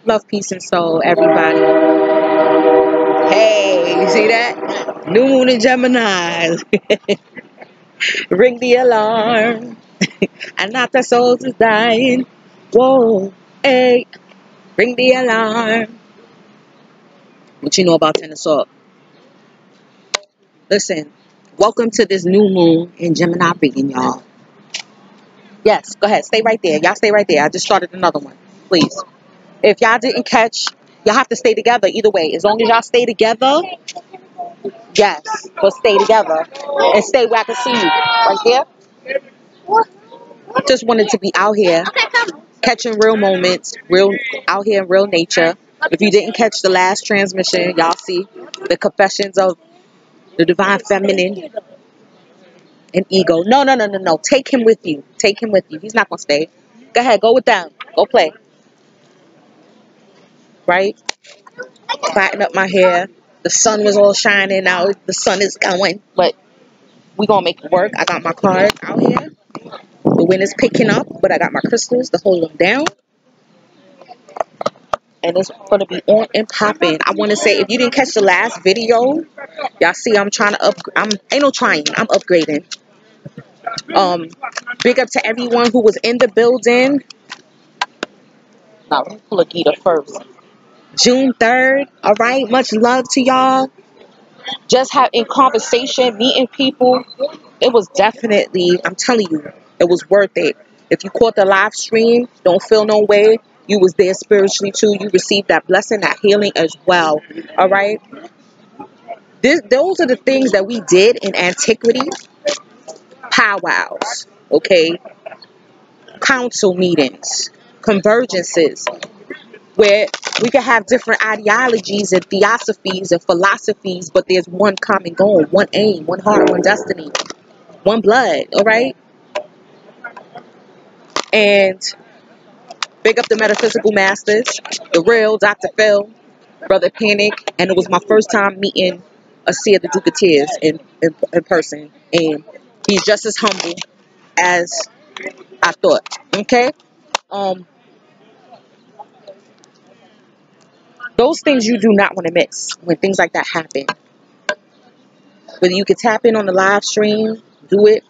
Love, peace, and soul, everybody. Hey, you see that? New moon in Gemini. Ring the alarm. And not the souls is dying. Whoa, hey, ring the alarm. What you know about Ten of Swords? Listen, welcome to this new moon in Gemini reading, y'all. Yes, go ahead. Stay right there. Y'all stay right there. I just started another one. Please. If y'all didn't catch, y'all have to stay together either way. As long as y'all stay together, yes, but stay together. And stay where I can see you. Right there. Just wanted to be out here, catching real moments, real out here in real nature. If you didn't catch the last transmission, y'all see the confessions of the divine feminine and ego. No, no, no, no, no. Take him with you. Take him with you. He's not going to stay. Go ahead. Go with them. Go play. Right? Plaiting up my hair. The sun was all shining out. The sun is going. But we going to make it work. I got my cards out here. The wind is picking up. But I got my crystals to hold them down. And it's going to be on and popping. I want to say, if you didn't catch the last video, y'all see I'm trying to ain't no trying. I'm upgrading. Big up to everyone who was in the building. Now, let me pull a Gita first. June 3rd. All right. Much love to y'all. Just having conversation, meeting people. It was definitely, I'm telling you, it was worth it. If you caught the live stream, don't feel no way. You was there spiritually too. You received that blessing, that healing as well. All right. Those are the things that we did in antiquity. Powwows. Okay. Council meetings. Convergences. Where we can have different ideologies and theosophies and philosophies, but there's one common goal, one aim, one heart, one destiny, one blood, all right? And big up the metaphysical masters, the real Dr. Phil, Brother Panic, and it was my first time meeting a seer, the Duke of Tears, in person, and he's just as humble as I thought, okay? Those things you do not want to miss when things like that happen. Whether you could tap in on the live stream, do it.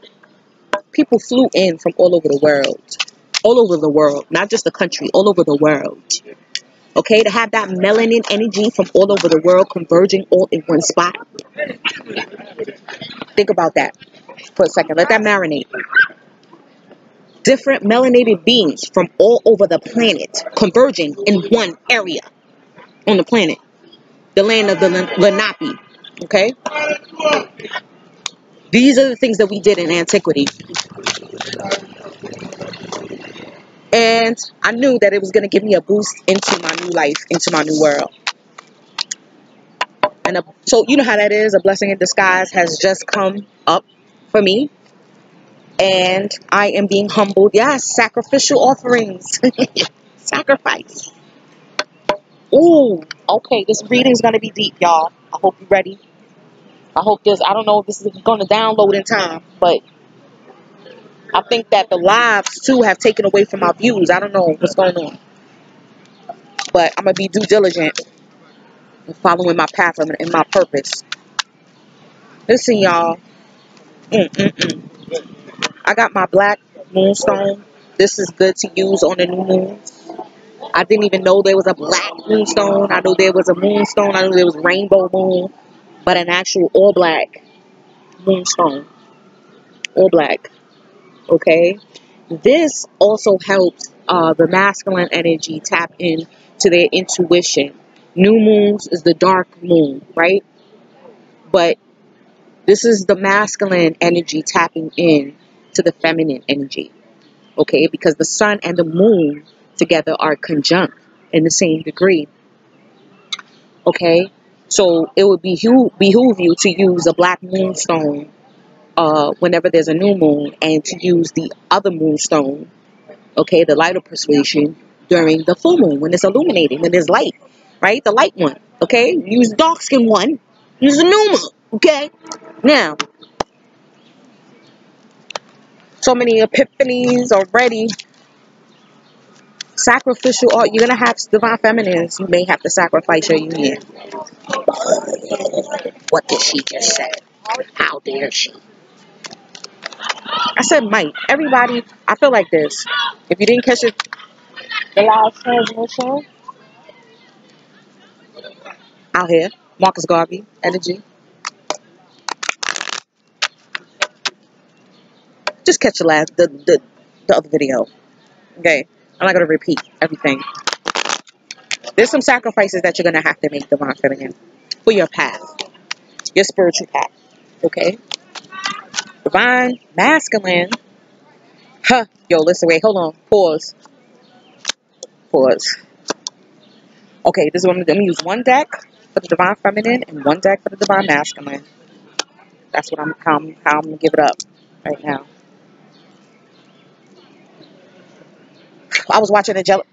People flew in from all over the world. All over the world. Not just the country. All over the world. Okay? To have that melanin energy from all over the world converging all in one spot. Think about that for a second. Let that marinate. Different melanated beings from all over the planet converging in one area on the planet. The land of the Lenape. Okay? These are the things that we did in antiquity. And I knew that it was going to give me a boost into my new life, into my new world. And so you know how that is. A blessing in disguise has just come up for me. And I am being humbled. Yes, sacrificial offerings. Sacrifice. Ooh, okay. This reading is going to be deep, y'all. I hope you're ready. I don't know if this is going to download in time, but I think that the lives, too, have taken away from my views. I don't know what's going on. But I'm going to be due diligent in following my path and my purpose. Listen, y'all. I got my black moonstone. This is good to use on the new moon. I didn't even know there was a black moonstone. I knew there was a moonstone. I knew there was rainbow moon. But an actual all black moonstone. All black. Okay? This also helps the masculine energy tap in to their intuition. New moons is the dark moon, right? But this is the masculine energy tapping in to the feminine energy. Okay? Because the sun and the moon together are conjunct in the same degree. Okay? So it would behoove you to use a black moonstone whenever there's a new moon, and to use the other moonstone, okay, the lighter persuasion, during the full moon when it's illuminating, when there's light, right? The light one, okay? Use the dark skin one, use the new moon, okay? Now, so many epiphanies already. Sacrificial art. You're gonna have divine feminines. You may have to sacrifice your union. What did she just say? How dare she? I said might. Everybody, I feel like this. If you didn't catch it, the last transmission out here, Marcus Garvey, energy. Just catch the other video. Okay, I'm not gonna repeat everything. There's some sacrifices that you're gonna have to make, divine feminine, for your path, your spiritual path. Okay, divine masculine. Huh. Yo, listen, wait, hold on, pause. Okay, this is what I'm gonna use. One deck for the divine feminine and one deck for the divine masculine. That's what how I'm gonna give it up right now. I was watching Angelic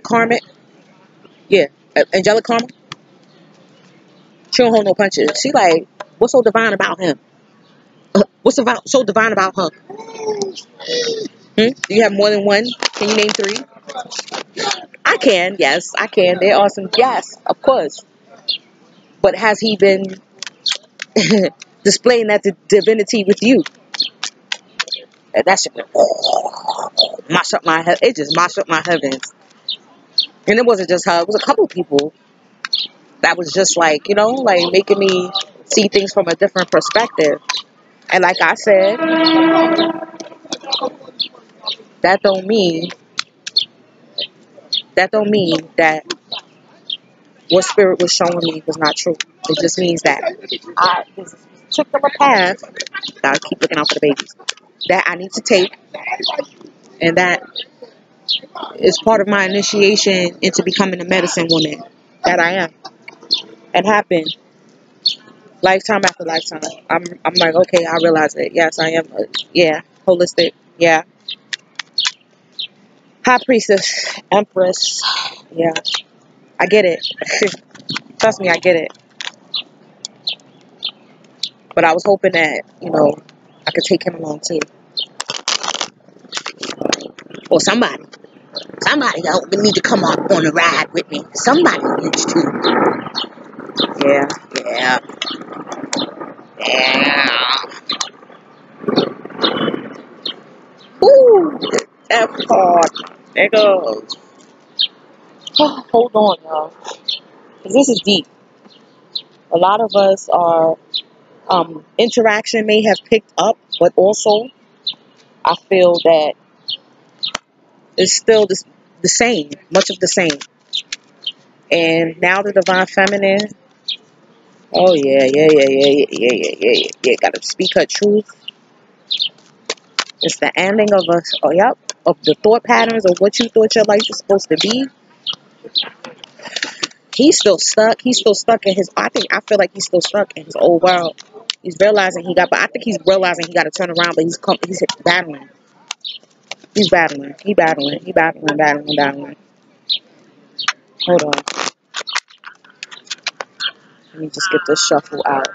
Carmen. Yeah, Angelic Carmen. She don't hold no punches. She like, what's so divine about him? What's so divine about her? Do you have more than one? Can you name three? I can, yes, I can. There are some, yes, of course. But has he been displaying that divinity with you? And that shit mash up my head. It just mashed up my heavens. And it wasn't just her. It was a couple people that was just like, like making me see things from a different perspective. And like I said, that don't mean that what spirit was showing me was not true. It just means that there's a particular path, gotta keep looking out for the babies, that I need to take, and that is part of my initiation into becoming the medicine woman that I am and have been, lifetime after lifetime. I'm like, okay, I realize it. Yes, I am. Yeah, holistic. Yeah, high priestess, empress. Yeah, I get it. Trust me, I get it. But I was hoping that, I could take him along too. Or somebody. Somebody else would need to come on a ride with me. Somebody needs to. Yeah, yeah, yeah. Ooh, F hard. There goes. Oh, hold on, y'all. 'Cause this is deep. A lot of us are, interaction may have picked up, but also I feel that it's still the same, much of the same. And now the divine feminine, oh yeah. Gotta speak her truth. It's the ending of us, of the thought patterns of what you thought your life was supposed to be. He's still stuck. He's still stuck in I feel like he's still stuck in his old world. He's realizing but I think he's realizing he got to turn around, but he's battling. He's battling. Battling. Hold on. Let me just get this shuffle out.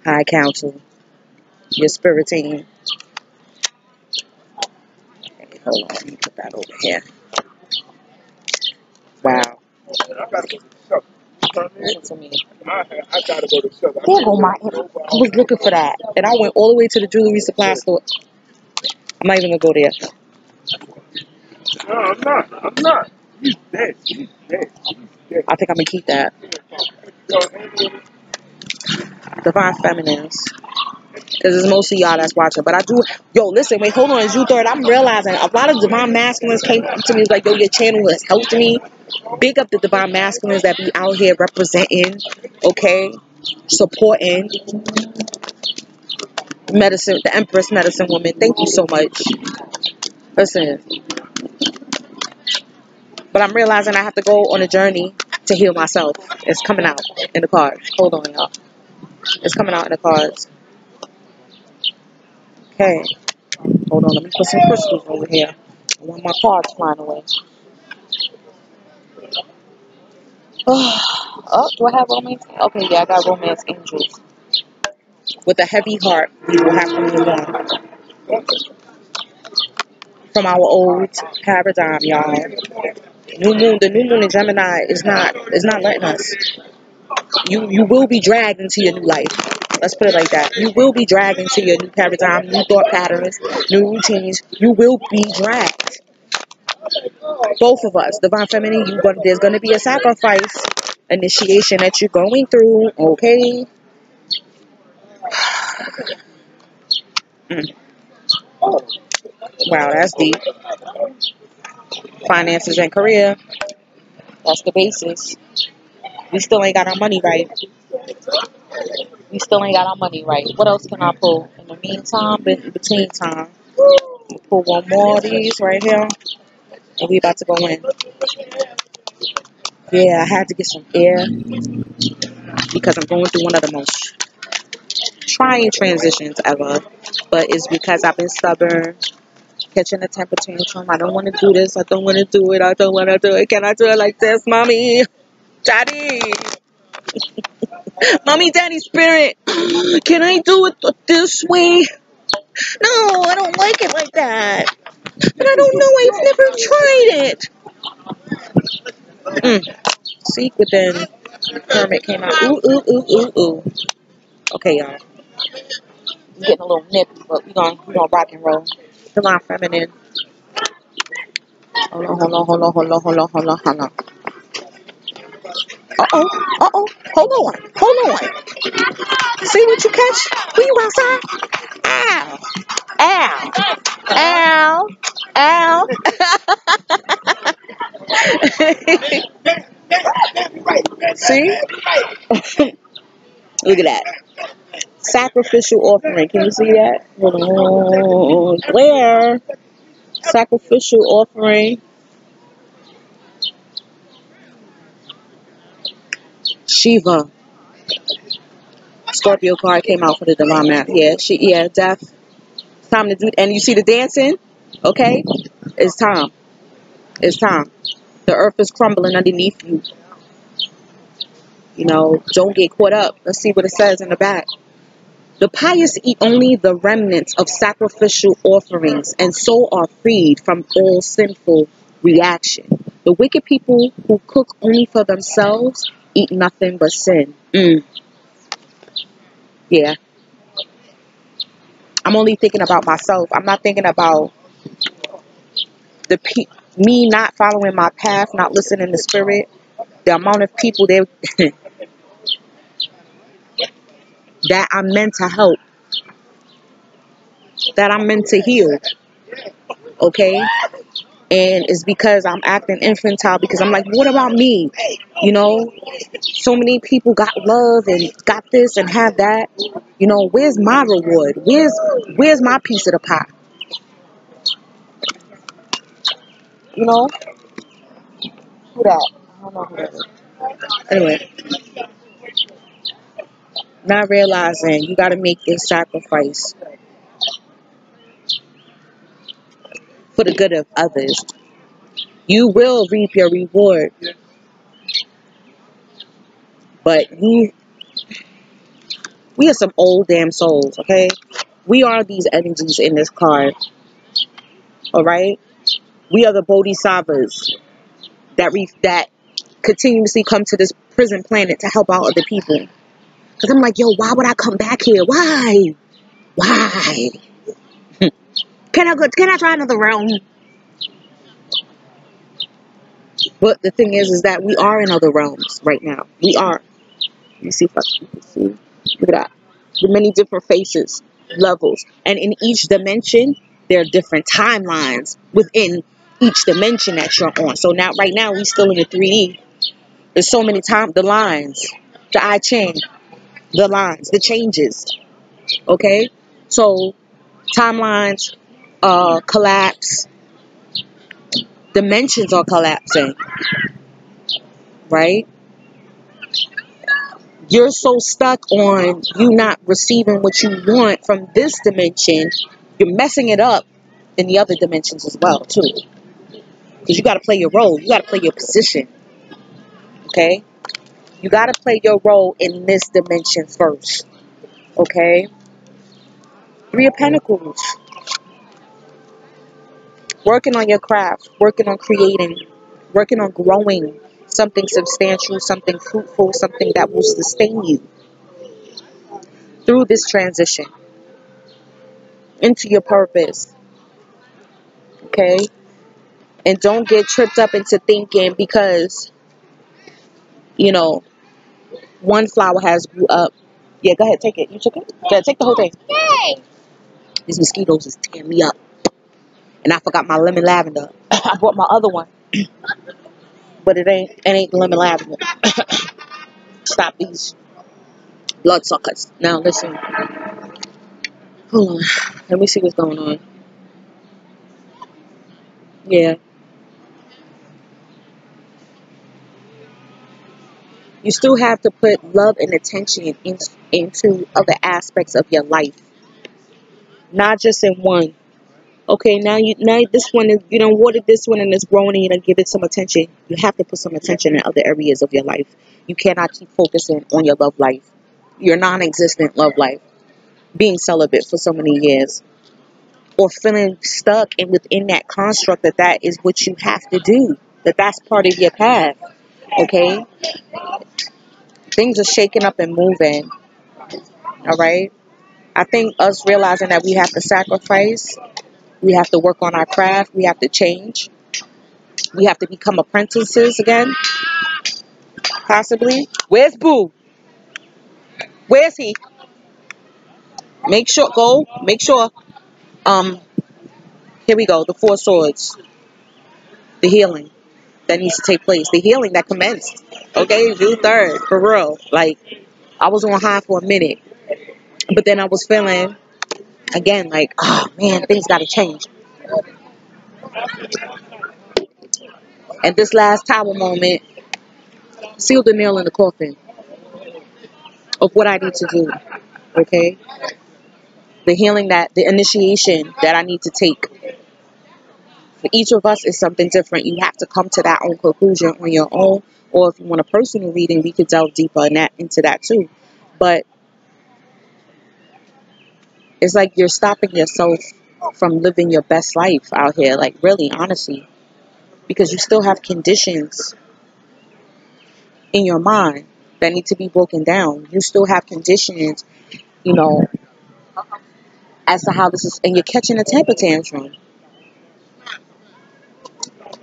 High Council. Your spirit team. Okay, hold on. Let me put that over here. Wow. Listen to me. I gotta go to the shop. I was looking for that. And I went all the way to the jewelry supply store. I'm not even going to go there. No, I'm not. He's dead. I think I'm going to keep that. Divine Feminines. Because it's mostly y'all that's watching. But I do. Yo, listen, wait, hold on. It's you third. I'm realizing a lot of Divine Masculines came to me. It's like, yo, your channel has helped me. Big up the Divine Masculines that be out here representing, okay? Supporting medicine, the Empress Medicine Woman. Thank you so much. Listen. But I'm realizing I have to go on a journey to heal myself. It's coming out in the cards. Hold on, y'all. It's coming out in the cards. Okay. Hold on. Let me put some crystals over here. I want my cards flying away. Oh, do I have romance? Okay, yeah, I got romance angels. With a heavy heart, we will have to move on. from our old paradigm, y'all. The new moon in Gemini is not letting us. You will be dragged into your new life. Let's put it like that. You will be dragged into your new paradigm, new thought patterns, new routines. You will be dragged. Both of us, divine feminine, there's going to be a sacrifice, initiation that you're going through. Okay. Wow, that's deep. Finances and career. That's the basis. We still ain't got our money right. We still ain't got our money right. What else can I pull? In the meantime, in between time, we'll pull one more of these right here, and we about to go in. Yeah, I had to get some air because I'm going through one of the most trying transitions ever. But it's because I've been stubborn, catching a temper tantrum. I don't want to do this. I don't want to do it. I don't want to do it. Can I do it like this, mommy? Daddy. Mommy, daddy spirit. Can I do it this way? No, I don't like it like that. But I don't know. I've never tried it. Seek within. Hermit came out. Ooh, ooh, ooh, ooh, ooh. Okay, y'all. I'm getting a little nippy, but we're gonna rock and roll. Divine feminine. Hold on. Uh-oh. Hold on. See what you catch? Were you outside? Ow. See? Look at that. Sacrificial offering. Can you see that? Where? Sacrificial offering. Shiva. Scorpio card came out for the divine math. Yeah, death. It's time to do it. And you see the dancing? Okay? It's time. The earth is crumbling underneath you. Don't get caught up. Let's see what it says in the back. The pious eat only the remnants of sacrificial offerings and so are freed from all sinful reaction. The wicked people who cook only for themselves eat nothing but sin. Yeah. I'm only thinking about myself. I'm not thinking about me not following my path, not listening to spirit. The amount of people that I'm meant to help, that I'm meant to heal. Okay? And it's because I'm acting infantile because I'm like, what about me? So many people got love and got this and have that. Where's my reward? Where's my piece of the pie? Who that? I don't know who that is. Anyway, not realizing you got to make this sacrifice for the good of others. You will reap your reward. But we are some old damn souls, okay? We are these energies in this card. Alright? We are the bodhisattvas that continuously come to this prison planet to help out other people. Because I'm like, yo, why would I come back here? Why? Can I try another round? But the thing is that we are in other realms right now. We are. You see, you can see. Look at that. The many different faces, levels. And in each dimension, there are different timelines within each dimension that you're on. So right now, we still in the 3D. There's so many times, the lines, the I Ching, the lines, the changes. Okay? So, timelines collapse. Dimensions are collapsing. Right? You're so stuck on you not receiving what you want from this dimension, you're messing it up in the other dimensions as well, too. Because you got to play your role. You got to play your position. Okay? You got to play your role in this dimension first. Okay? 3 of Pentacles. Working on your craft, working on creating, working on growing something substantial, something fruitful, something that will sustain you through this transition into your purpose. Okay? And don't get tripped up into thinking because, you know, one flower has grew up. Yeah, go ahead, take it. You took it? Yeah, take the whole thing. These mosquitoes is tearing me up. And I forgot my lemon lavender. I bought my other one. But it ain't lemon lavender. Stop these bloodsuckers. Now listen. Hold on. Let me see what's going on. Yeah. You still have to put love and attention into other aspects of your life. Not just in one. Okay, now this one is you don't water this one and it's growing and you don't give it some attention. You have to put some attention in other areas of your life. You cannot keep focusing on your love life. Your non existent love life. Being celibate for so many years. Or feeling stuck and within that construct that is what you have to do. That's part of your path. Okay? Things are shaking up and moving. Alright? I think us realizing that we have to sacrifice, we have to work on our craft, we have to change, we have to become apprentices again, possibly. Where's Boo? Where's he? Make sure. Um, Here we go, the Four Swords, the healing that needs to take place, the healing that commenced. Okay, June 3rd, for real. Like, I was on high for a minute, but then I was feeling again like, oh man, things gotta change. And this last tower moment sealed the nail in the coffin of what I need to do. Okay, the initiation that I need to take. For each of us is something different. You have to come to that own conclusion on your own, or if you want a personal reading, we could delve deeper into that too. But it's like you're stopping yourself from living your best life out here, like really, honestly, because you still have conditions in your mind that need to be broken down. You still have conditions, you know, as to how this is, and you're catching a temper tantrum.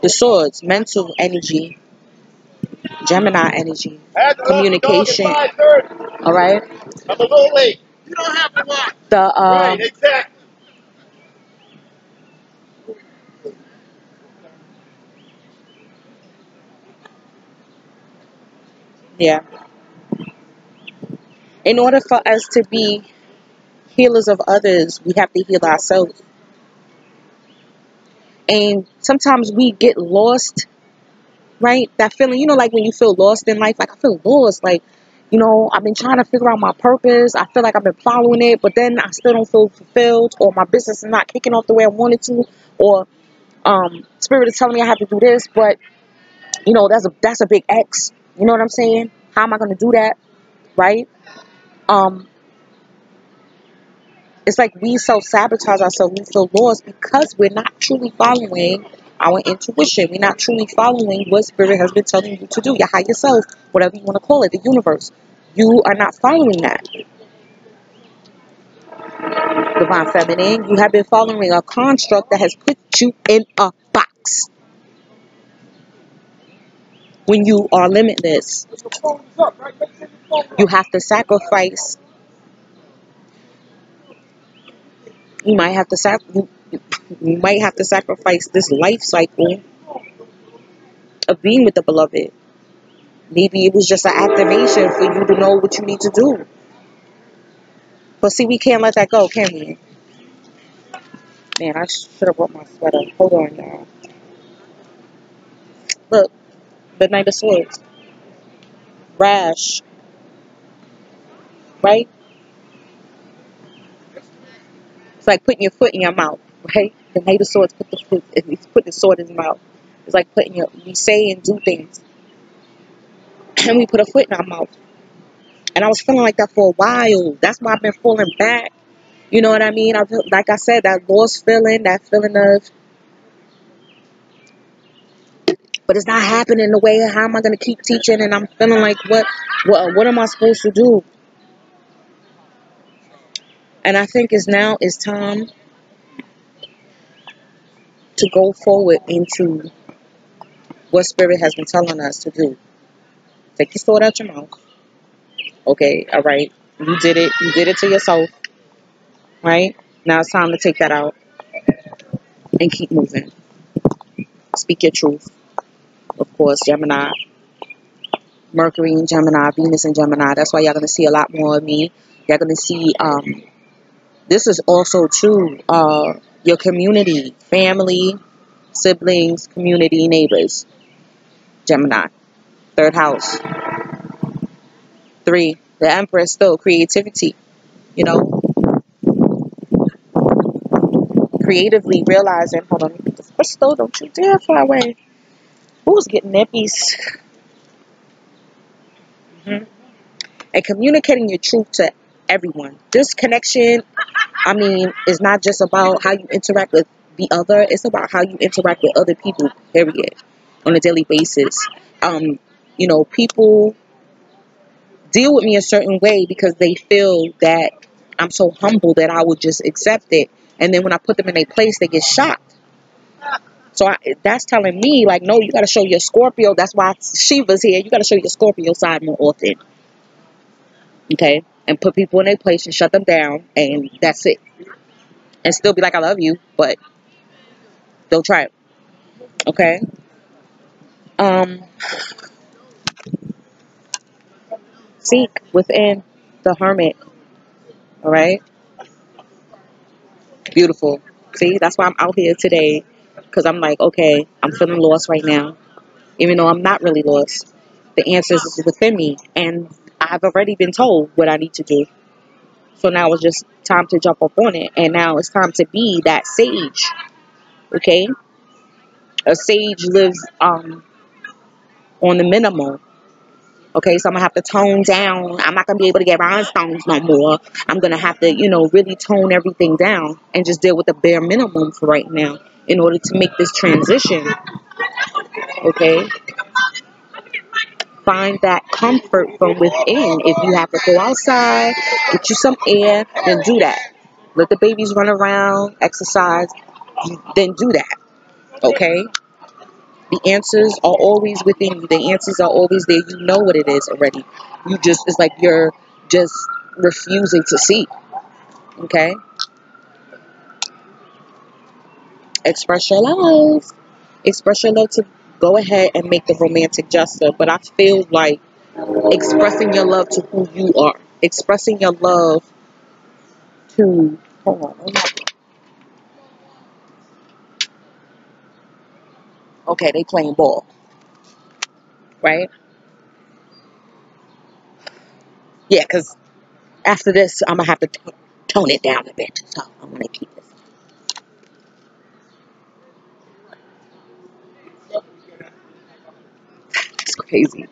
The swords, mental energy, Gemini energy, communication. All right. I'm a little late. You don't have to watch. Right, exactly. Yeah. In order for us to be healers of others, we have to heal ourselves. And sometimes we get lost, right? That feeling, like when you feel lost in life, like I feel lost, like, I've been trying to figure out my purpose. I feel like I've been following it, but then I still don't feel fulfilled, or my business is not kicking off the way I wanted to, or spirit is telling me I have to do this, but that's a big X. You know what I'm saying? How am I going to do that? Right? Um, it's like we self-sabotage ourselves. We feel lost because we're not truly following our intuition. We're not truly following what spirit has been telling you to do. Your higher self, whatever you want to call it, the universe. You are not following that. Divine feminine, you have been following a construct that has put you in a box. When you are limitless, you have to sacrifice. You might have to sacrifice this life cycle of being with the beloved. Maybe it was just an activation for you to know what you need to do. But see, we can't let that go, can we? Man, I should have brought my sweater. Hold on, y'all. Look, the Knight of Swords. Rash. Right? It's like putting your foot in your mouth, right? The Knight of Swords he's putting the sword in his mouth. It's like we say and do things. And we put a foot in our mouth. And I was feeling like that for a while. That's why I've been falling back. You know what I mean? Like I said, that lost feeling, that feeling of but it's not happening the way. How am I going to keep teaching? And I'm feeling like, what am I supposed to do? And I think it's time to go forward into what Spirit has been telling us to do. Take your sword out your mouth. Okay, all right. You did it. You did it to yourself. Right? Now it's time to take that out and keep moving. Speak your truth. Of course, Gemini, Mercury in Gemini, Venus in Gemini. That's why y'all gonna see a lot more of me. Y'all gonna see this is also too your community, family, siblings, community, neighbors. Gemini. Third house. 3. The Empress still creativity. You know, creatively realizing, hold on, this crystal, don't you dare fly away. Who's getting nippies? And communicating your truth to everyone. This connection, I mean, is not just about how you interact with the other, it's about how you interact with other people, period, on a daily basis. You know, people deal with me a certain way because they feel that I'm so humble that I would just accept it. And then when I put them in their place, they get shocked. So that's telling me, like, no, you got to show your Scorpio. That's why Shiva's here. You got to show your Scorpio side more often. Okay? And put people in their place and shut them down. And that's it. And still be like, I love you. But don't try it. Okay? Um, Seek within the hermit. All right? Beautiful. See, that's why I'm out here today. Because I'm like, okay, I'm feeling lost right now. Even though I'm not really lost. The answers is within me. And I've already been told what I need to do. So now it's just time to jump up on it. And now it's time to be that sage. Okay? A sage lives on the minimum. Okay, so I'm gonna have to tone down. I'm not gonna be able to get rhinestones no more. I'm gonna have to, really tone everything down and just deal with the bare minimum for right now in order to make this transition. Okay? Find that comfort from within. If you have to go outside, get you some air, then do that. Let the babies run around, exercise, then do that. Okay? The answers are always within you. The answers are always there. You know what it is already. It's like you're just refusing to see. Okay? Express your love. Express your love to go ahead and make the romantic gesture. But I feel like expressing your love to who you are. Expressing your love to, hold on. Okay, they playing ball. Right? Yeah, because after this, I'm going to have to tone it down a bit. So I'm going to keep this. It's crazy.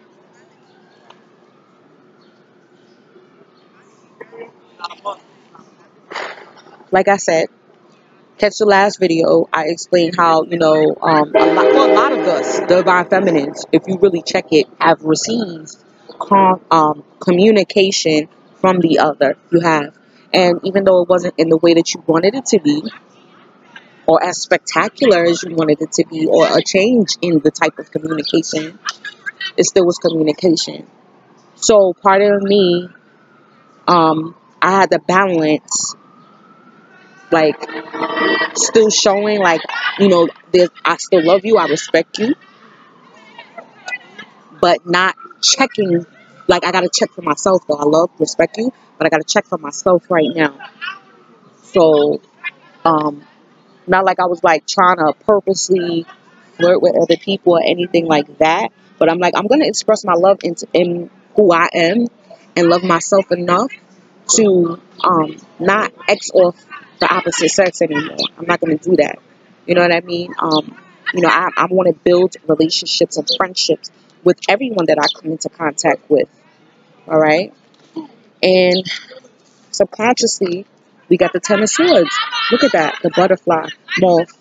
Like I said, catch the last video. I explained how, a lot of us, divine feminines, if you really check it, have received communication from the other. You have. And even though it wasn't in the way that you wanted it to be, or as spectacular as you wanted it to be, or a change in the type of communication, it still was communication. So part of me, I had to balance, like, still showing, like, I still love you, I respect you, but not checking. Like, I gotta check for myself, though. I love, respect you, but I gotta check for myself right now. So, not like I was, like, trying to purposely flirt with other people or anything like that, but I'm like, I'm gonna express my love in who I am and love myself enough to not X off the opposite sex anymore. I'm not gonna do that. You know what I mean? I want to build relationships and friendships with everyone that I come into contact with. All right, and subconsciously, we got the Ten of Swords. Look at that, the butterfly, moth,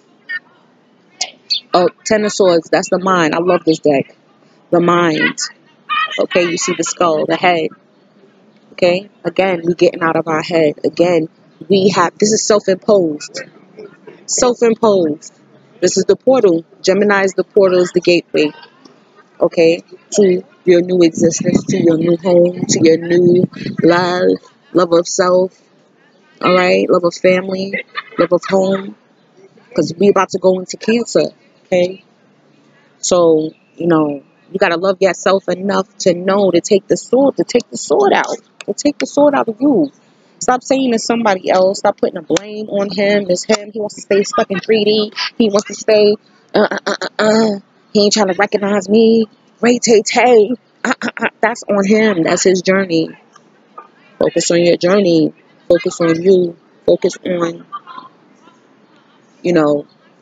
Oh, Ten of Swords, that's the mind. I love this deck. The mind. Okay, you see the skull, the head. Okay, again, we getting out of our head. Again, this is self-imposed. Self-imposed. This is the portal. Gemini is the portal, is the gateway. Okay, to your new existence, to your new home, to your new love of self. All right, love of family, love of home. Because we about to go into Cancer. Okay, so you gotta love yourself enough to know to take the sword out, to take the sword out of you. Stop saying it's somebody else. Stop putting the blame on him. It's him. He wants to stay stuck in 3D. He wants to stay. He ain't trying to recognize me. Ray Tay Tay. That's on him. That's his journey. Focus on your journey. Focus on you. Focus on,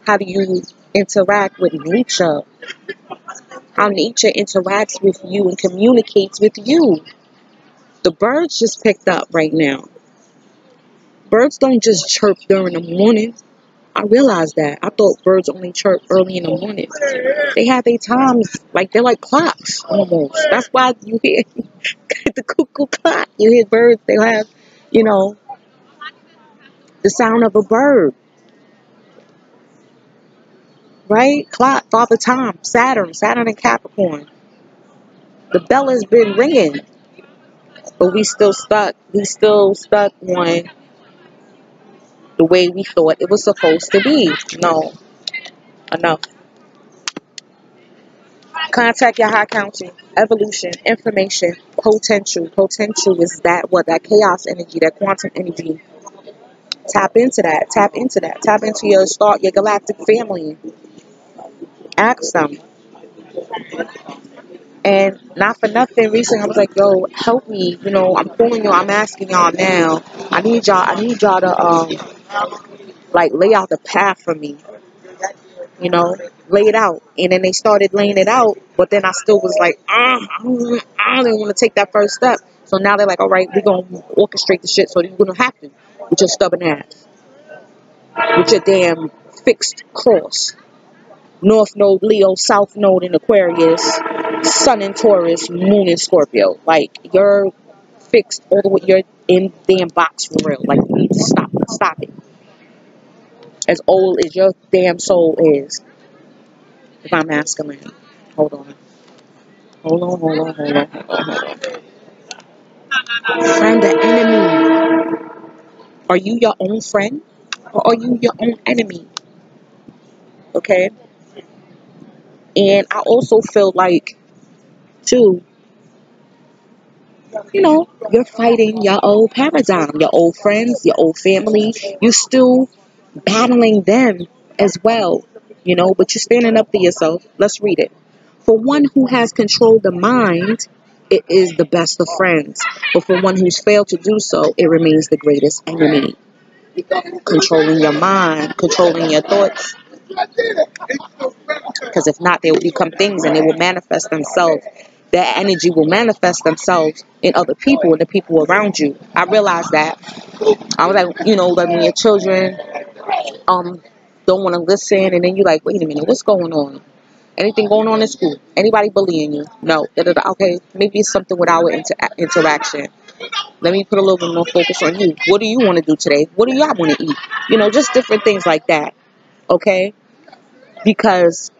how do you interact with nature? How nature interacts with you and communicates with you. The birds just picked up right now. Birds don't just chirp during the morning. I realized that. I thought birds only chirp early in the morning. They have their times, like they're like clocks almost. That's why you hear the cuckoo clock. You hear birds, they have, the sound of a bird. Right? Clock, Father Time, Saturn and Capricorn. The bell has been ringing, but we still stuck. We still stuck on the way we thought it was supposed to be. No, enough. Contact your high council. Evolution, information, potential. Potential is that chaos energy, that quantum energy. Tap into that. Tap into that. Tap into your galactic family. Ask them. And not for nothing, recently I was like, yo, help me. I'm calling you. I'm asking y'all now. I need y'all to like lay out the path for me. Lay it out. And then they started laying it out, but then I still was like, I don't want to take that first step. So now they're like, all right, we're going to orchestrate the shit so you're going to have to with your stubborn ass, with your damn fixed cross. North Node, Leo, South Node in Aquarius, Sun in Taurus, Moon in Scorpio. Like, you're fixed all the way, you're in damn box for real. Like, you need to stop it. Stop it. As old as your damn soul is. If I'm masculine. Hold on. Friend or enemy? Are you your own friend? Or are you your own enemy? Okay? And I also feel like, too, you're fighting your old paradigm, your old friends, your old family. You're still battling them as well, but you're standing up for yourself. Let's read it. For one who has controlled the mind, it is the best of friends. But for one who's failed to do so, it remains the greatest enemy. Controlling your mind, controlling your thoughts. Because if not, they will become things and they will manifest themselves. That energy will manifest themselves in other people and the people around you. I realized that. I was like, like when your children don't want to listen, and then you're like, wait a minute, what's going on? Anything going on in school? Anybody bullying you? No. Okay, maybe it's something with our interaction. Let me put a little bit more focus on you. What do you want to do today? What do y'all want to eat? Just different things like that. Okay? Because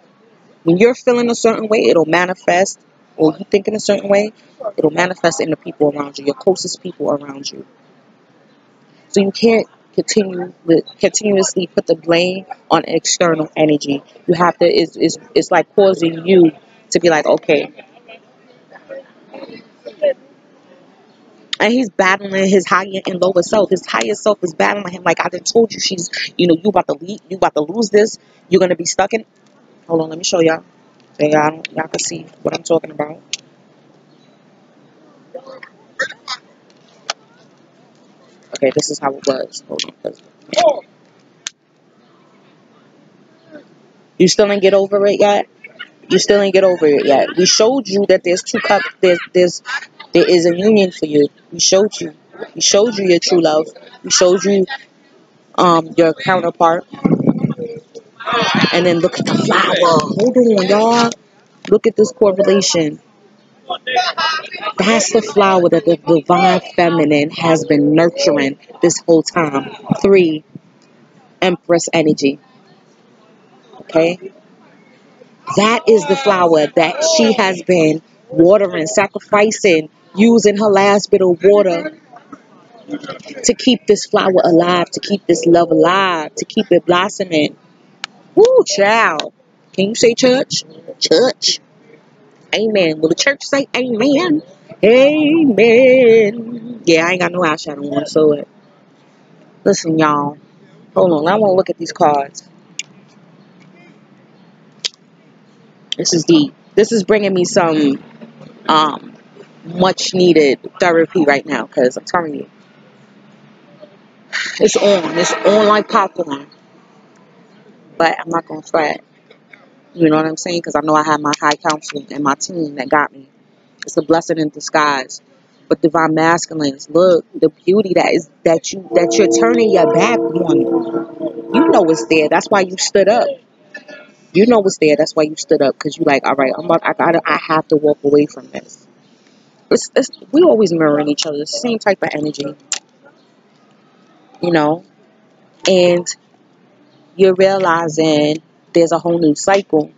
when you're feeling a certain way, it'll manifest, or you think in a certain way, it'll manifest in the people around you, your closest people around you. So you can't continuously put the blame on external energy. You have to, it's like causing you to be like, okay. And he's battling his higher and lower self. His higher self is battling him like, I done told you, you about to lose this. You're going to be stuck in. Hold on, let me show y'all. So y'all can see what I'm talking about. Okay, this is how it was. Hold on. You still ain't get over it yet? You still ain't get over it yet. We showed you that there's two cups. There is a union for you. We showed you. We showed you your true love. We showed you your counterpart. And then look at the flower. Hold on, y'all. Look at this correlation. That's the flower that the divine feminine has been nurturing this whole time. 3, Empress energy. Okay? That is the flower that she has been watering, sacrificing, using her last bit of water to keep this flower alive, to keep this love alive, to keep it blossoming. Woo, child. Can you say church? Church. Amen. Will the church say amen? Amen. Yeah, I ain't got no eyeshadow on, so listen, y'all. Hold on, I want to look at these cards. This is deep. This is bringing me some much needed therapy right now, because I'm telling you, it's on. It's on like popcorn. But I'm not gonna fret. You know what I'm saying? Because I know I have my high counsel and my team that got me. It's a blessing in disguise. But divine masculines, look, the beauty that you're turning your back on. You know it's there. That's why you stood up. You know it's there. That's why you stood up, because you like, all right, I have to walk away from this. We always mirroring each other. It's the same type of energy, you know. And you're realizing there's a whole new cycle.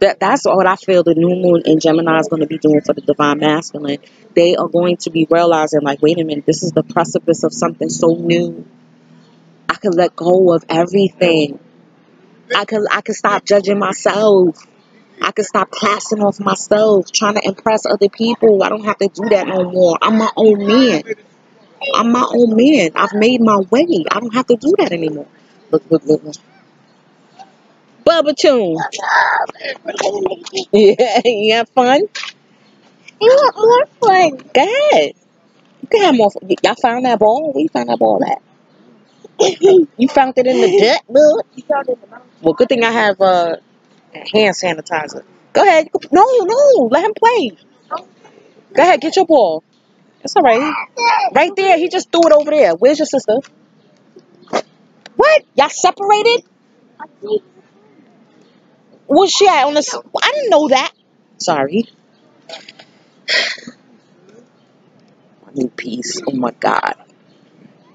That's what I feel the new moon in Gemini is going to be doing for the divine masculine. They are going to be realizing, like, wait a minute, this is the precipice of something so new. I could let go of everything. I could stop judging myself. I could stop passing off myself, trying to impress other people. I don't have to do that no more. I'm my own man. I'm my own man. I've made my way. I don't have to do that anymore. Look. Bubba Tune. Yeah, you have fun? You want more fun? Go ahead. You can have more fun. Y'all found that ball? Where you found that ball at? You found it in the dirt, bud? You found it in the mountain. Well, good thing I have hand sanitizer. Go ahead. No. Let him play. Go ahead. Get your ball. It's all right. Right there. He just threw it over there. Where's your sister? What? Y'all separated? Where's she at? I didn't know that. Sorry. I need peace. Oh, my God.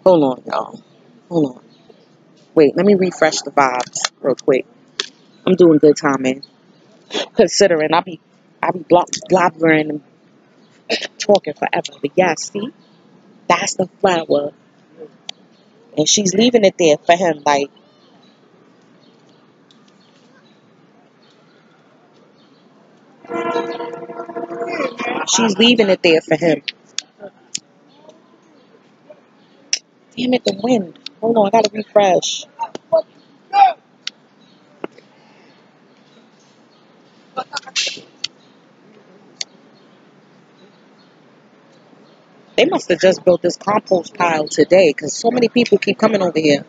Hold on, y'all. Hold on. Wait, let me refresh the vibes real quick. I'm doing good timing. Considering I be blabbering and talking forever. But yeah, see? That's the flower. And she's leaving it there for him. Like, she's leaving it there for him. Damn it, the wind. Hold on, I gotta refresh. They must have just built this compost pile today, because so many people keep coming over here.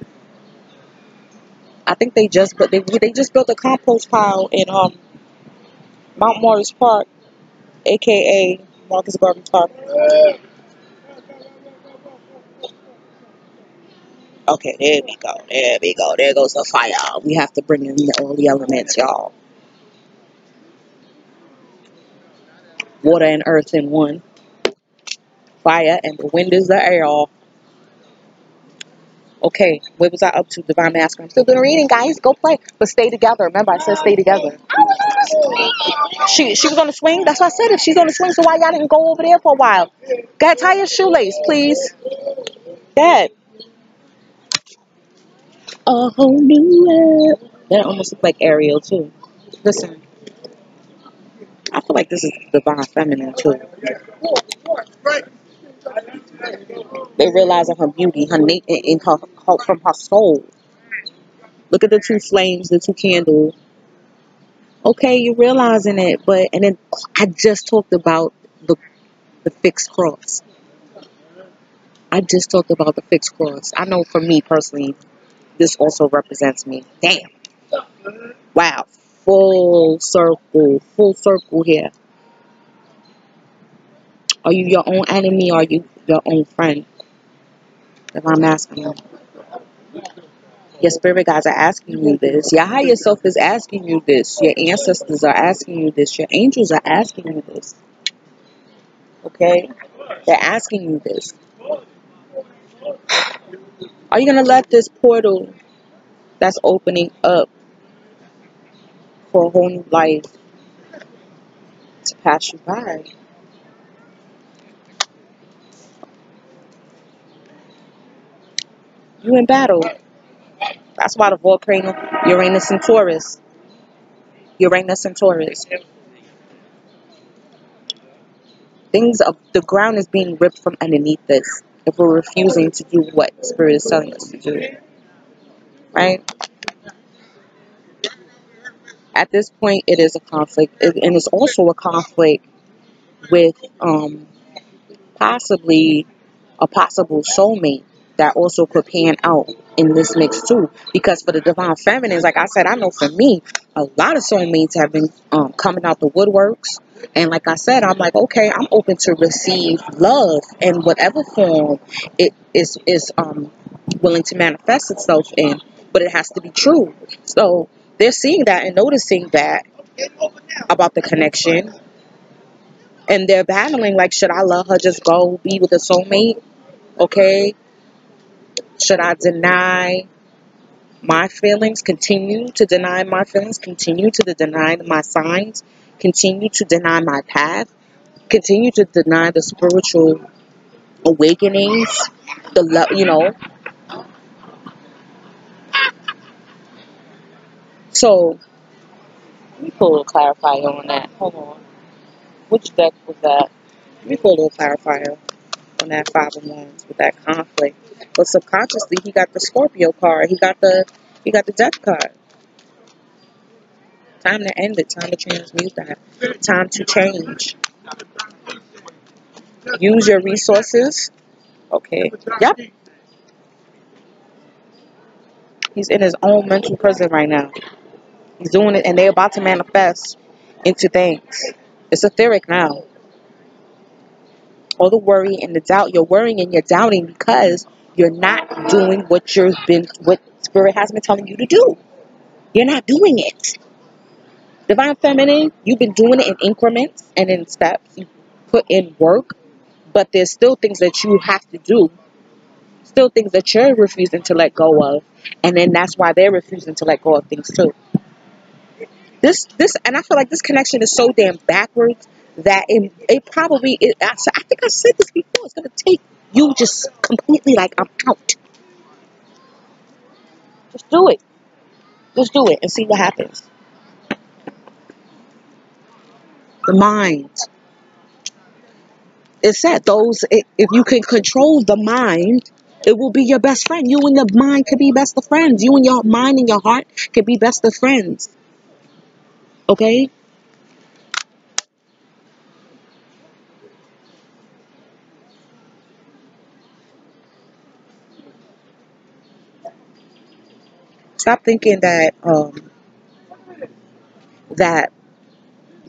I think they just built a compost pile in Mount Morris Park, aka Marcus Garvey Park. Okay, there we go. There we go. There goes the fire. We have to bring in all the elements, y'all. Water and earth in one. Fire and the wind is the air. Okay, what was I up to? Divine Masculine. I'm still doing reading, guys. Go play. But stay together. Remember, I said stay together. She was on the swing. That's what I said. If she's on the swing, so why y'all didn't go over there for a while? Go ahead, tie your shoelace, please. Go ahead. A whole new world. That almost looked like Ariel, too. Listen, I feel like this is divine feminine, too. They realizing her beauty, her in her from her soul. Look at the two flames, the two candles. Okay, you're realizing it, and then I just talked about the fixed cross. I just talked about the fixed cross. I know for me personally, this also represents me. Damn. Wow. Full circle here. Are you your own enemy or are you your own friend? If I'm asking you. Your spirit guides are asking you this. Your higher self is asking you this. Your ancestors are asking you this. Your angels are asking you this. Okay? They're asking you this. Are you going to let this portal that's opening up for a whole new life to pass you by? You in battle. That's why the volcano, Uranus and Taurus. Uranus and Taurus. Things of the ground is being ripped from underneath us if we're refusing to do what Spirit is telling us to do. Right? At this point, it is a conflict, and it's also a conflict with possibly a possible soulmate that also could pan out in this mix too. Because for the divine feminines, like I said, I know for me, a lot of soulmates have been coming out the woodworks. And like I said, I'm like, okay, I'm open to receive love in whatever form it is willing to manifest itself in, but it has to be true. So they're seeing that and noticing that about the connection, and they're battling like, should I let her just go be with a soulmate? Okay, should I deny my feelings, continue to deny my feelings, continue to deny my signs, continue to deny my path, continue to deny the spiritual awakenings, the love, So let me pull a clarifier on that. Hold on. Which deck was that? Let me pull a little clarifier on that Five of Wands with that conflict. But subconsciously, he got the Scorpio card. He got the Death card. Time to end it. Time to transmute that. Time to change. Use your resources. Okay. Yep. He's in his own mental prison right now. He's doing it, and they're about to manifest into things. It's etheric now. All the worry and the doubt. You're worrying and you're doubting because you're not doing what Spirit has been telling you to do. You're not doing it. Divine Feminine, you've been doing it in increments and in steps. You put in work, but there's still things that you have to do. Still things that you're refusing to let go of. And then that's why they're refusing to let go of things too. And I feel like this connection is so damn backwards that it probably, I think I said this before, it's going to take you just completely like, I'm out. Just do it. Just do it and see what happens. The mind. It said if you can control the mind, it will be your best friend. You and the mind could be best of friends. You and your mind and your heart could be best of friends. Okay? Stop thinking that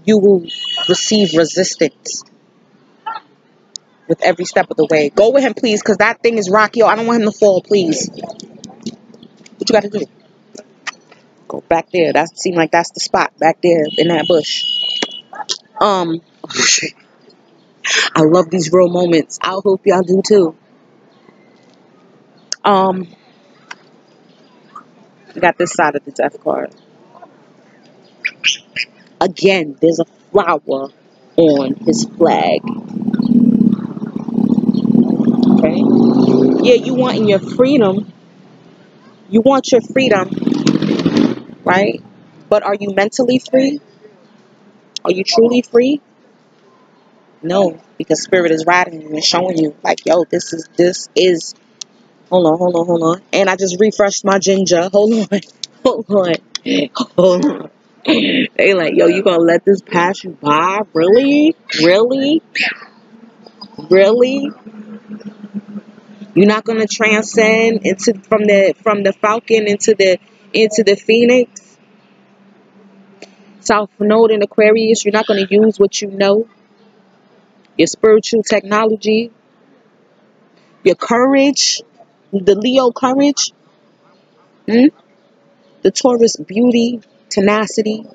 you will receive resistance with every step of the way. Go with him, please, because that thing is rocky. I don't want him to fall, please. What you got to do? Go back there. That seemed like that's the spot back there in that bush. I love these real moments. I hope y'all do too. We got this side of the death card. Again, there's a flower on his flag. Okay? Yeah, you want your freedom. You want your freedom, right? But are you mentally free? Are you truly free? No, because Spirit is riding you and showing you, like, yo, this is. Hold on. And I just refreshed my ginger. Hold on. Hold on. They like, yo, you gonna let this pass you by? Really? Really? Really? You're not gonna transcend from the Falcon into the Phoenix? South Node in Aquarius, you're not gonna use what you know, your spiritual technology, your courage, the Leo courage. Hmm? The Taurus, beauty, tenacity,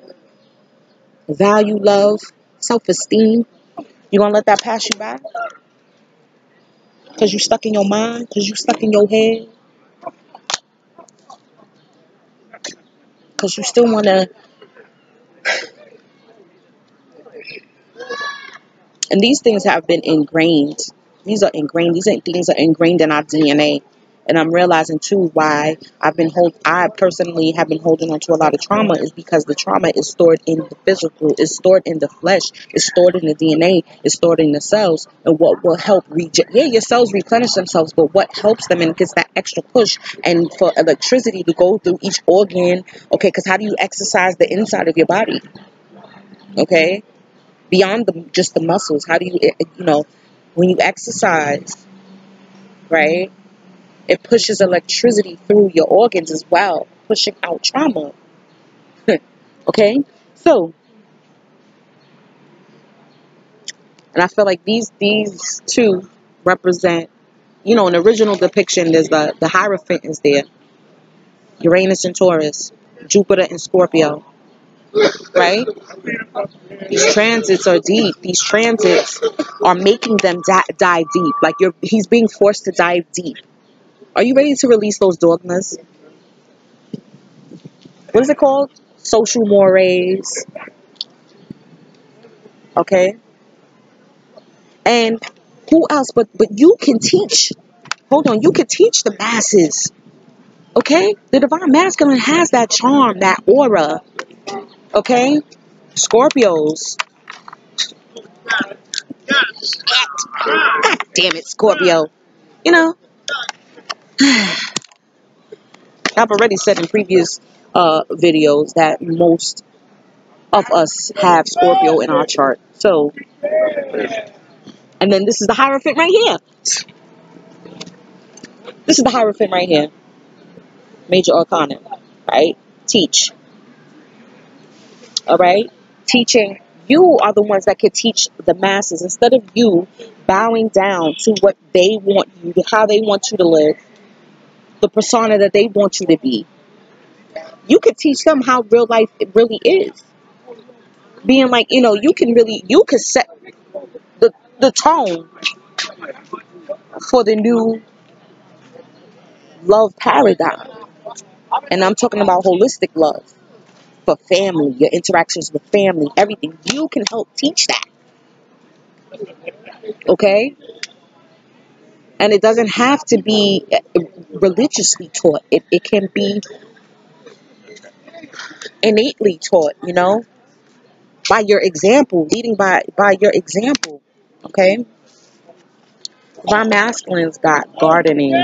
value, love, self-esteem. You gonna let that pass you by? Because you stuck in your mind? Because you stuck in your head? Because you still want to. And these things have been ingrained. These are ingrained. These things are ingrained in our DNA. And I'm realizing too why I personally have been holding on to a lot of trauma is because the trauma is stored in the physical, is stored in the flesh, is stored in the DNA, is stored in the cells. And what will help your cells replenish themselves, but what helps them and gets that extra push and for electricity to go through each organ. Okay, because how do you exercise the inside of your body? Okay, beyond just the muscles, how do when you exercise, right, it pushes electricity through your organs as well, pushing out trauma. Okay, so, and I feel like these two represent, an original depiction, there's the Hierophant is there, Uranus and Taurus, Jupiter and Scorpio, right? These transits are deep. These transits are making them dive deep. Like he's being forced to dive deep. Are you ready to release those dogmas? What is it called? Social mores. Okay. And who else but you can teach. Hold on, you can teach the masses. Okay? The divine masculine has that charm, that aura. Okay? Scorpios. God damn it, Scorpio. You know, I've already said in previous videos that most of us have Scorpio in our chart. So, and then this is the Hierophant right here. This is the Hierophant right here. Major Arcana, right? Teach. All right? Teaching. You are the ones that can teach the masses instead of you bowing down to what they want you to, how they want you to live, the persona that they want you to be. You could teach them how real life it really is. Being like, you could set the tone for the new love paradigm. And I'm talking about holistic love for family, your interactions with family, everything. You can help teach that. Okay? And it doesn't have to be religiously taught. It can be innately taught, by your example, leading by your example. Okay? Divine masculines got gardening,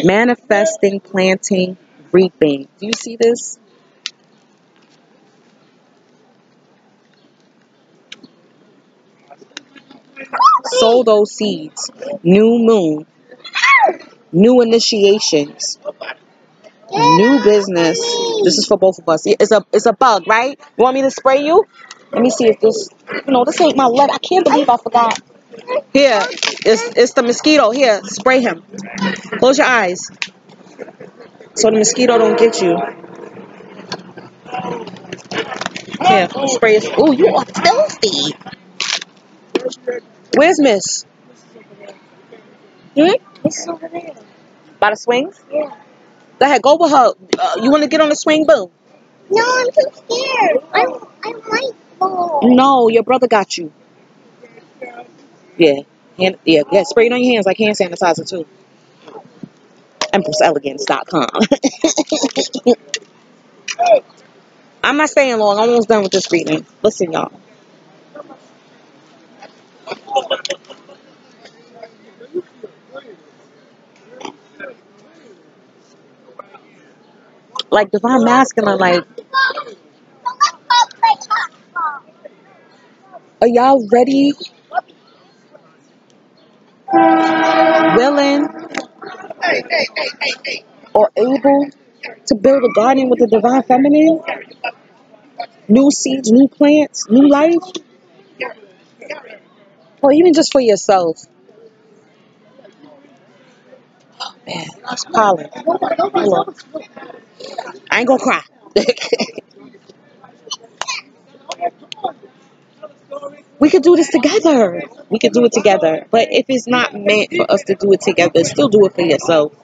manifesting, planting, reaping. Do you see this? Sow those seeds. New moon, new initiations, new business. This is for both of us. It's a bug, right? You want me to spray you? Let me see if this. This ain't my lead. I can't believe I forgot. Here, it's the mosquito. Here, spray him. Close your eyes so the mosquito don't get you. Here, spray it. Oh, you are filthy. Where's Miss? Hmm? Miss over there. By the swings? Yeah. Go ahead, go with her. You want to get on the swing? Boom. No, I'm too scared. I might fall. No, your brother got you. Yeah. Yeah. Spray it on your hands like hand sanitizer too. EmpressElegance.com. I'm not staying long. I'm almost done with this reading. Listen, y'all. Like divine masculine, like, are y'all ready, willing, or able to build a garden with the divine feminine? New seeds, new plants, new life? Or even just for yourself. Man, that's pollen. Hold on. I ain't gonna cry. We could do this together. We could do it together. But if it's not meant for us to do it together, still do it for yourself.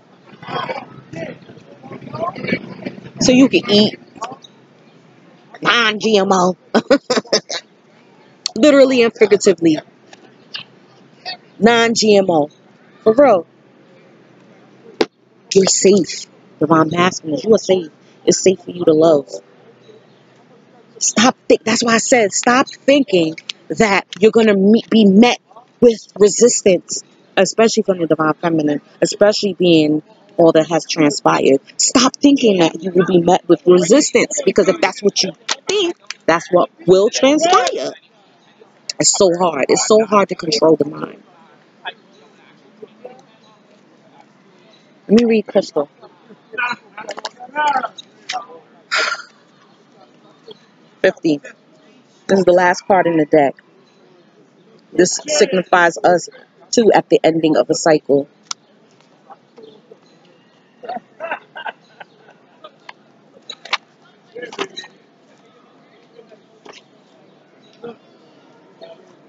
So you can eat non-GMO. Literally and figuratively. Non-GMO. For real. You're safe. Divine masculine. You are safe. It's safe for you to love. That's why I said stop thinking that you're gonna be met with resistance, especially from the divine feminine, especially being all that has transpired. Stop thinking that you will be met with resistance, because if that's what you think, that's what will transpire. It's so hard. It's so hard to control the mind. Let me read Crystal. 50. This is the last card in the deck. This signifies us too at the ending of a cycle.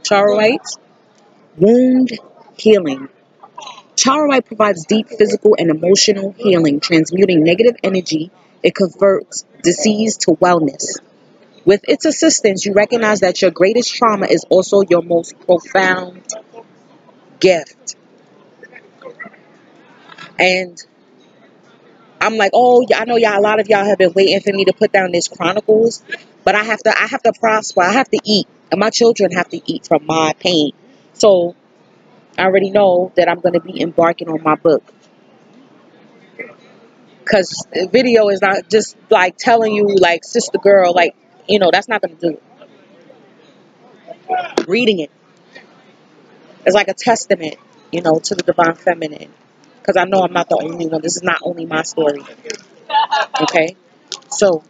Charoite, wound healing. Charoite provides deep physical and emotional healing, transmuting negative energy. It converts disease to wellness. With its assistance, you recognize that your greatest trauma is also your most profound gift. And I'm like, oh, I know y'all. A lot of y'all have been waiting for me to put down this chronicles, but I have to prosper. I have to eat, and my children have to eat from my pain. So I already know that I'm going to be embarking on my book. Because the video is not just like telling you, like, sister girl, like, that's not going to do it. Reading it is like a testament, to the divine feminine. Because I know I'm not the only one. This is not only my story. Okay? So,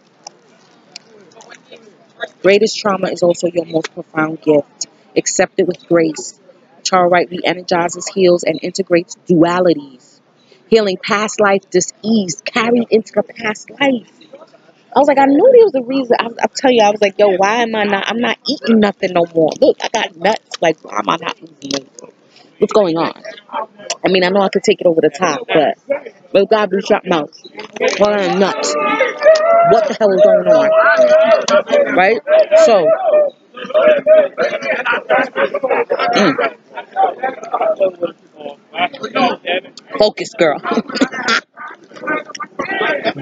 greatest trauma is also your most profound gift. Accept it with grace. Charoite re-energizes, heals, and integrates dualities. Healing past life dis-ease carried into the past life. I was like, I knew there was a reason. I'll tell you, I was like, yo, why am I not? I'm not eating nothing no more. Look, I got nuts. Like, why am I not losing weight? What's going on? I mean, I know I could take it over the top, but God do something else. Well, I'm nuts. What the hell is going on? Right? So, focus, girl.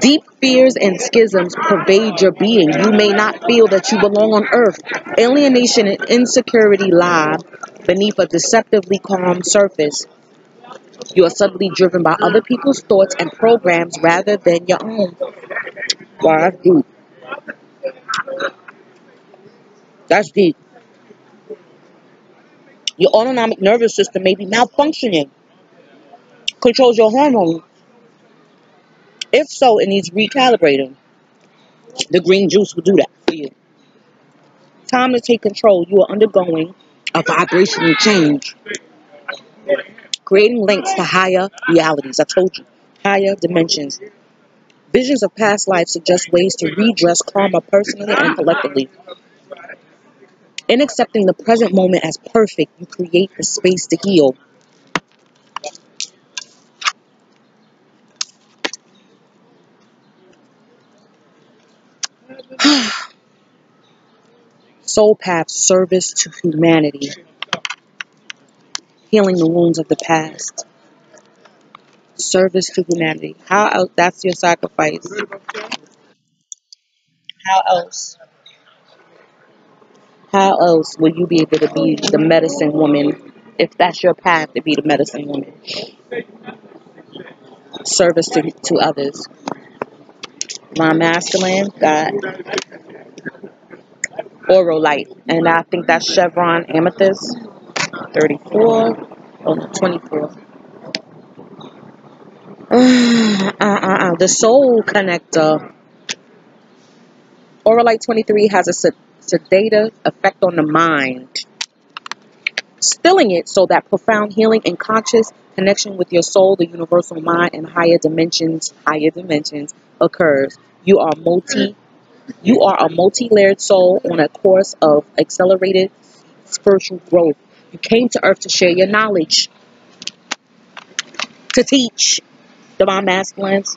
Deep fears and schisms pervade your being. You may not feel that you belong on earth. Alienation and insecurity lie beneath a deceptively calm surface. You are subtly driven by other people's thoughts and programs rather than your own. Wow, that's deep. That's deep. Your autonomic nervous system may be malfunctioning. Controls your hormones. If so, it needs recalibrating. The green juice will do that for you. Time to take control. You are undergoing a vibrational change. Creating links to higher realities. I told you. Higher dimensions. Visions of past life suggest ways to redress karma personally and collectively. In accepting the present moment as perfect, you create the space to heal. Soul path, service to humanity. Healing the wounds of the past. Service to humanity. How else? That's your sacrifice. How else? How else will you be able to be the medicine woman if that's your path to be the medicine woman? Service to others. My masculine got oral light, and I think that's chevron amethyst. 34. Oh no, 24. The soul connector. Oral light 23 has a sedative effect on the mind. stilling it so that profound healing and conscious connection with your soul, the universal mind, and higher dimensions occurs. You are a multi-layered soul on a course of accelerated spiritual growth. You came to earth to share your knowledge, to teach. Divine masculines,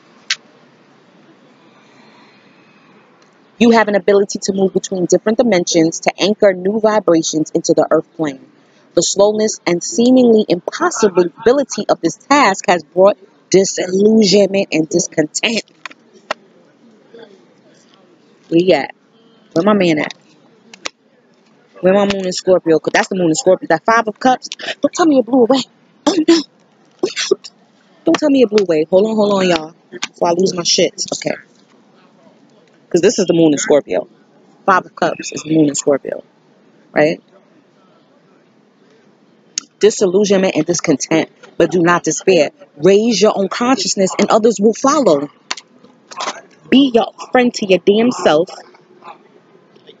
you have an ability to move between different dimensions to anchor new vibrations into the earth plane. The slowness and seemingly impossibility of this task has brought disillusionment and discontent. Where you at? Where my man at? Where my moon in Scorpio? Because that's the moon in Scorpio. That 5 of Cups. Don't tell me it blew away. Oh no. Don't tell me it blew away. Hold on, y'all. Before I lose my shit. Okay. Because this is the moon in Scorpio. 5 of Cups is the moon in Scorpio. Right? Disillusionment and discontent. But do not despair. Raise your own consciousness and others will follow. Be your friend to your damn self.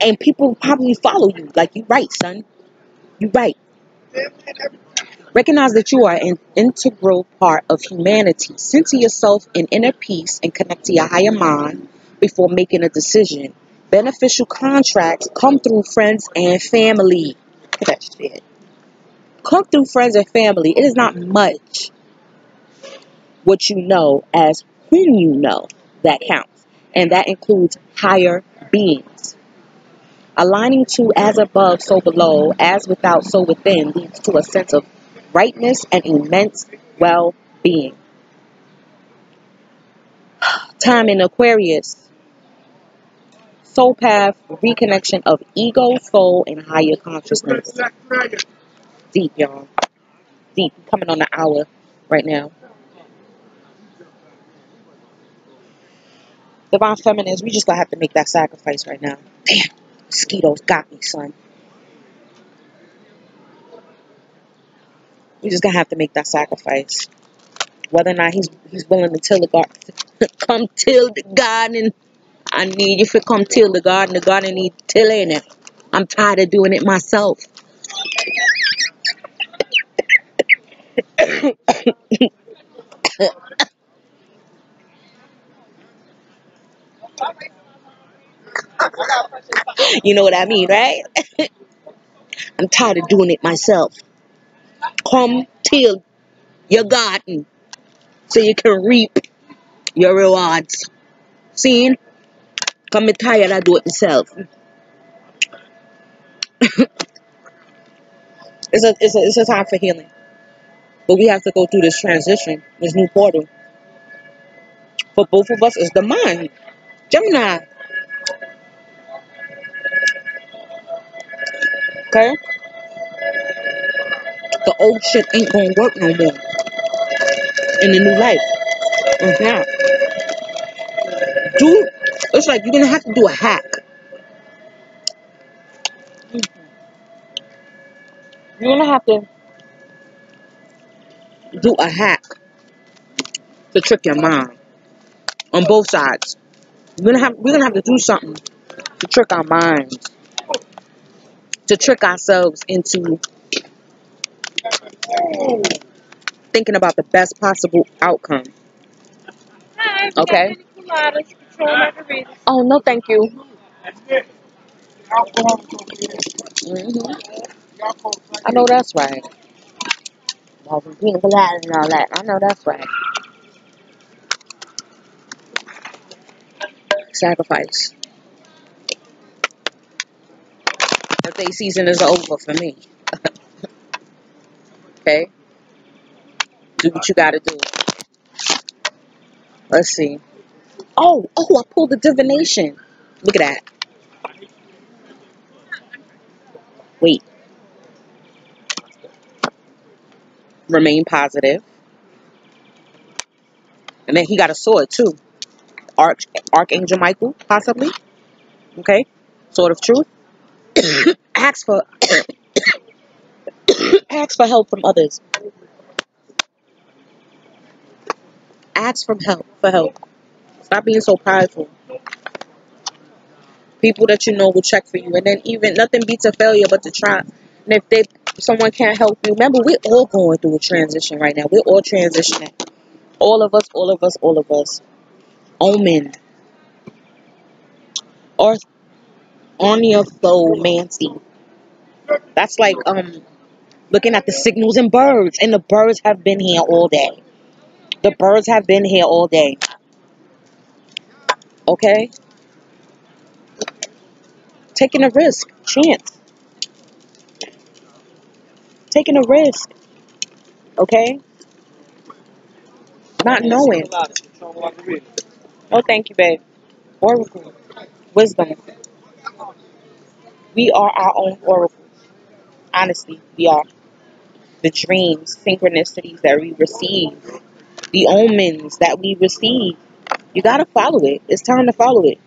And people will probably follow you. Like, you right, son. You right. Recognize that you are an integral part of humanity. Center yourself in inner peace and connect to your higher mind before making a decision. Beneficial contracts come through friends and family. Look at that shit. Come through friends and family. It is not much what you know as whom you know that counts. And that includes higher beings. Aligning to as above, so below, as without, so within leads to a sense of rightness and immense well-being. Time in Aquarius. Soul path, reconnection of ego, soul, and higher consciousness. Deep, y'all. Deep. Coming on the hour right now. Divine feminines, we just gonna have to make that sacrifice right now. Damn, mosquitoes got me, son. We just gonna have to make that sacrifice. Whether or not he's willing to till the garden, come till the garden. I need you to come till the garden. The garden needs tilling it. I'm tired of doing it myself. You know what I mean, right? I'm tired of doing it myself. Come till your garden so you can reap your rewards. See? Come me tired of do it myself. It's a time for healing. But we have to go through this transition, this new portal. For both of us, it's the mind. Gemini. Okay? The old shit ain't gonna work no more in the new life. It's not. It's like you're gonna have to do a hack. You're gonna have to do a hack to trick your mind on both sides. We're gonna have to do something to trick our minds, to trick ourselves into thinking about the best possible outcome. Okay? Oh no, thank you. I know that's right. Pina coladas and all that. I know that's right. Sacrifice. Birthday season is over for me. Okay? Do what you gotta do. Let's see. Oh, I pulled the divination. Look at that. Wait. Remain positive. And then he got a sword too. Archangel Michael, possibly. Okay? Sword of truth. Ask for ask for help from others. Ask for help. Stop being so prideful. People that you know will check for you. And then even nothing beats a failure but to try. And if they Someone can't help you. Remember, we're all going through a transition right now. We're all transitioning. All of us, all of us, all of us. Omen. Or ornithophomancy. That's like looking at the signals in birds. And the birds have been here all day. The birds have been here all day. Okay? Taking a risk. Chance. Taking a risk. Okay? Not knowing. Oh, thank you, babe. Oracle. Wisdom. We are our own oracle. Honestly, we are. The dreams, synchronicities that we receive, the omens that we receive. You gotta follow it. It's time to follow it.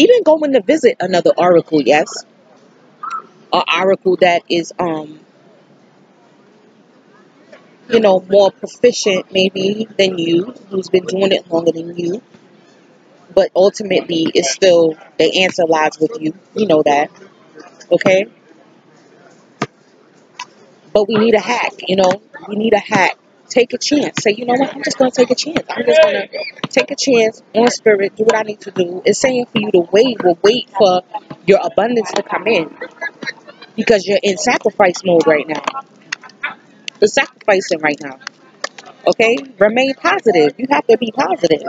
Even going to visit another oracle, yes. An oracle that is more proficient maybe than you, who's been doing it longer than you. But ultimately it's still the answer lies with you. You know that. Okay? But we need a hack. We need a hack. Take a chance. Say, you know what? I'm just going to take a chance. I'm just going to take a chance on spirit, do what I need to do. It's saying for you to wait. Well, wait for your abundance to come in because you're in sacrifice mode right now. You're sacrificing right now. Okay? Remain positive. You have to be positive.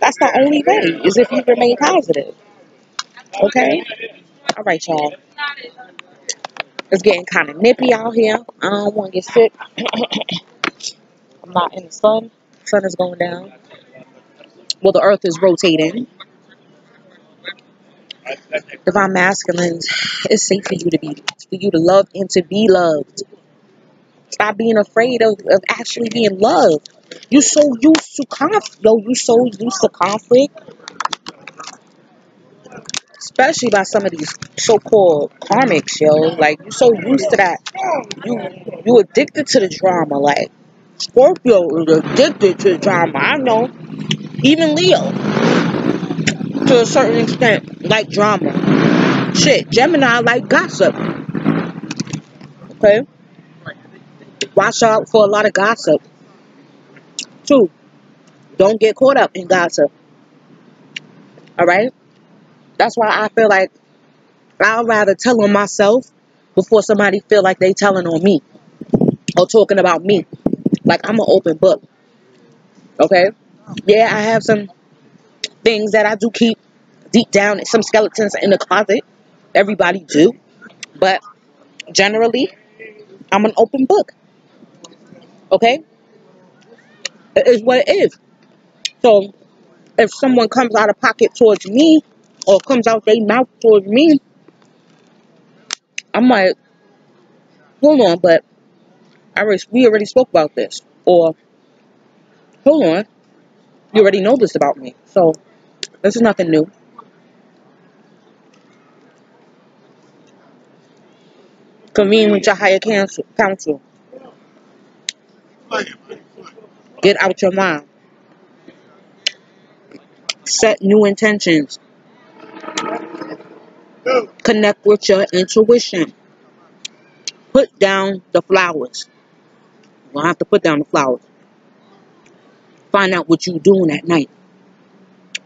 That's the only way is if you remain positive. Okay? All right, y'all. It's getting kind of nippy out here. I don't want to get sick. I'm not in the sun. Sun is going down. Well, the earth is rotating. Divine masculines, it's safe for you to love and to be loved. Stop being afraid of actually being loved. You so used to conflict, especially by some of these so-called karmics, yo. Like you so used to that. You addicted to the drama. Like Scorpio is addicted to the drama. I know. Even Leo, to a certain extent, like drama. Shit, Gemini like gossip. Okay? Watch out for a lot of gossip. Two, don't get caught up in gossip. Alright? That's why I feel like I'd rather tell on myself before somebody feel like they telling on me. Or talking about me. Like I'm an open book. Okay? Yeah, I have some things that I do keep deep down, some skeletons in the closet. Everybody do. But generally, I'm an open book. Okay? It is what it is. So, if someone comes out of pocket towards me, or comes out their mouth towards me, I'm like, hold on, but we already spoke about this. Or, hold on, you already know this about me. So, this is nothing new. Convene with your higher counsel. Get out your mind. Set new intentions. Connect with your intuition. Put down the flowers. You don't have to put down the flowers. Find out what you're doing at night.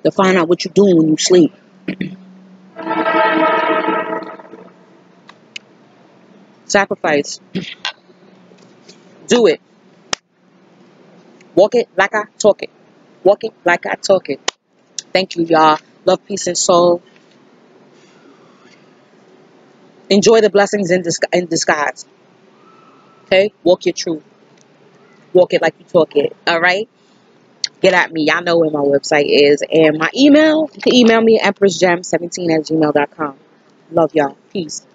To find out what you're doing when you sleep. Sacrifice. Do it. Walk it like I talk it. Walk it like I talk it. Thank you, y'all. Love, peace, and soul. Enjoy the blessings in disguise. Okay? Walk your truth. Walk it like you talk it. All right? Get at me. Y'all know where my website is. And my email, you can email me at empressgem17@gmail.com. Love y'all. Peace.